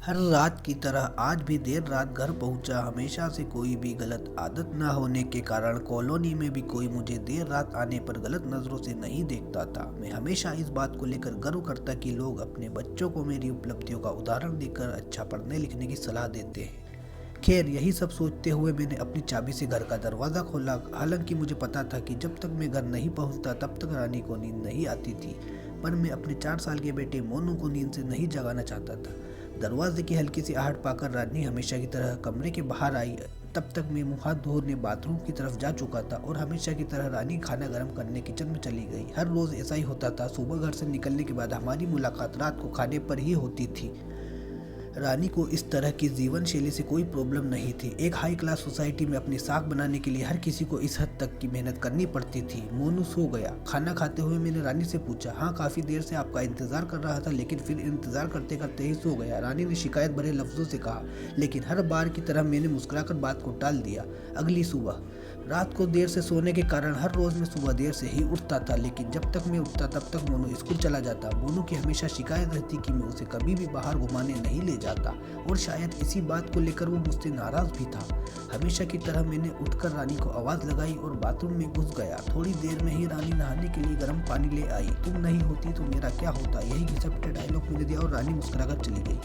हर रात की तरह आज भी देर रात घर पहुंचा। हमेशा से कोई भी गलत आदत न होने के कारण कॉलोनी में भी कोई मुझे देर रात आने पर गलत नज़रों से नहीं देखता था। मैं हमेशा इस बात को लेकर गर्व करता कि लोग अपने बच्चों को मेरी उपलब्धियों का उदाहरण देकर अच्छा पढ़ने लिखने की सलाह देते हैं। खैर, यही सब सोचते हुए मैंने अपनी चाबी से घर का दरवाज़ा खोला। हालांकि मुझे पता था कि जब तक मैं घर नहीं पहुंचता तब तक रानी को नींद नहीं आती थी, पर मैं अपने 4 साल के बेटे मोनू को नींद से नहीं जगाना चाहता था। दरवाजे की हल्की सी आहट पाकर रानी हमेशा की तरह कमरे के बाहर आई। तब तक मैं मुँह हाथ धोने बाथरूम की तरफ जा चुका था और हमेशा की तरह रानी खाना गर्म करने किचन में चली गई। हर रोज़ ऐसा ही होता था। सुबह घर से निकलने के बाद हमारी मुलाकात रात को खाने पर ही होती थी। रानी को इस तरह की जीवन शैली से कोई प्रॉब्लम नहीं थी। एक हाई क्लास सोसाइटी में अपनी साख बनाने के लिए हर किसी को इस हद तक की मेहनत करनी पड़ती थी। मोनू सो गया। खाना खाते हुए मैंने रानी से पूछा, हाँ, काफ़ी देर से आपका इंतज़ार कर रहा था, लेकिन फिर इंतज़ार करते करते ही सो गया। रानी ने शिकायत भरे लफ्ज़ों से कहा, लेकिन हर बार की तरह मैंने मुस्कुराकर बात को टाल दिया। अगली सुबह रात को देर से सोने के कारण हर रोज़ मैं सुबह देर से ही उठता था, लेकिन जब तक मैं उठता तब तक मोनू स्कूल चला जाता। मोनू की हमेशा शिकायत रहती कि मैं उसे कभी भी बाहर घुमाने नहीं ले जाता और शायद इसी बात को लेकर वो मुझसे नाराज़ भी था। हमेशा की तरह मैंने उठकर रानी को आवाज़ लगाई और बाथरूम में घुस गया। थोड़ी देर में ही रानी नहाने के लिए गर्म पानी ले आई। तुम नहीं होती तो मेरा क्या होता, यही घिसटते डायलॉग मैंने दिया और रानी मुस्कुराकर चली गई।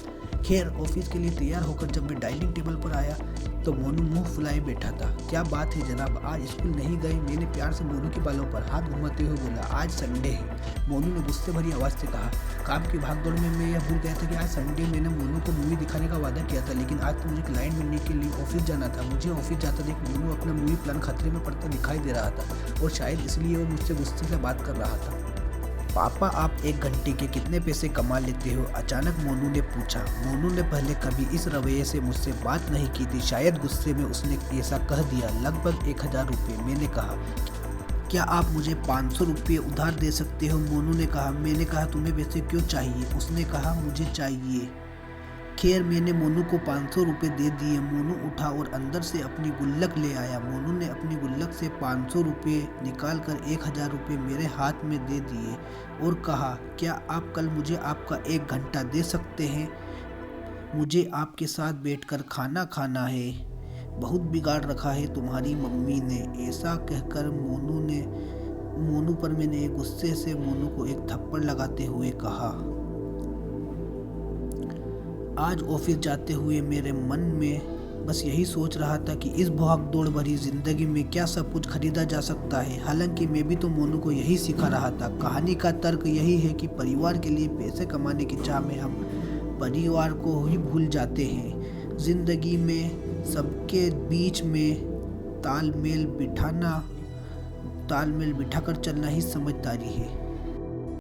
खैर, ऑफिस के लिए तैयार होकर जब मैं डाइनिंग टेबल पर आया तो मोनू मुंह फुलाए बैठा था। क्या बात है जनाब, आज स्कूल नहीं गए? मैंने प्यार से मोनू के बालों पर हाथ घुमाते हुए बोला, आज संडे है। मोनू ने गुस्से भरी आवाज़ से कहा, काम की भागदौड़ में मैं यह भूल गया था कि आज संडे। मैंने मोनू को मूवी दिखाने का वादा किया था, लेकिन आज तो मुझे क्लाइंट मिलने के लिए ऑफिस जाना था। मुझे ऑफिस जाता देख मोनू अपना मूवी प्लान खतरे में पड़ता दिखाई दे रहा था और शायद इसलिए वो मुझसे गुस्से से बात कर रहा था। पापा, आप 1 घंटे के कितने पैसे कमा लेते हो? अचानक मोनू ने पूछा। मोनू ने पहले कभी इस रवैये से मुझसे बात नहीं की थी। शायद गुस्से में उसने ऐसा कह दिया। लगभग 1000 रुपये। मैंने कहा, क्या आप मुझे 500 रुपये उधार दे सकते हो? मोनू ने कहा। मैंने कहा, तुम्हें पैसे क्यों चाहिए? उसने कहा, मुझे चाहिए। खैर, मैंने मोनू को 500 रुपये दे दिए। मोनू उठा और अंदर से अपनी गुल्लक ले आया। मोनू ने अपनी गुल्लक से 500 रुपये निकाल कर 1000 रुपये मेरे हाथ में दे दिए और कहा, क्या आप कल मुझे आपका 1 घंटा दे सकते हैं? मुझे आपके साथ बैठकर खाना खाना है। बहुत बिगाड़ रखा है तुम्हारी मम्मी ने। ऐसा कहकर मोनू पर मैंने गुस्से से मोनू को एक थप्पड़ लगाते हुए कहा। आज ऑफिस जाते हुए मेरे मन में बस यही सोच रहा था कि इस भाग दौड़ भरी जिंदगी में क्या सब कुछ खरीदा जा सकता है। हालांकि मैं भी तो मोनू को यही सिखा रहा था। कहानी का तर्क यही है कि परिवार के लिए पैसे कमाने की चाह में हम परिवार को ही भूल जाते हैं। जिंदगी में सबके बीच में तालमेल बिठाकर चलना ही समझदारी है।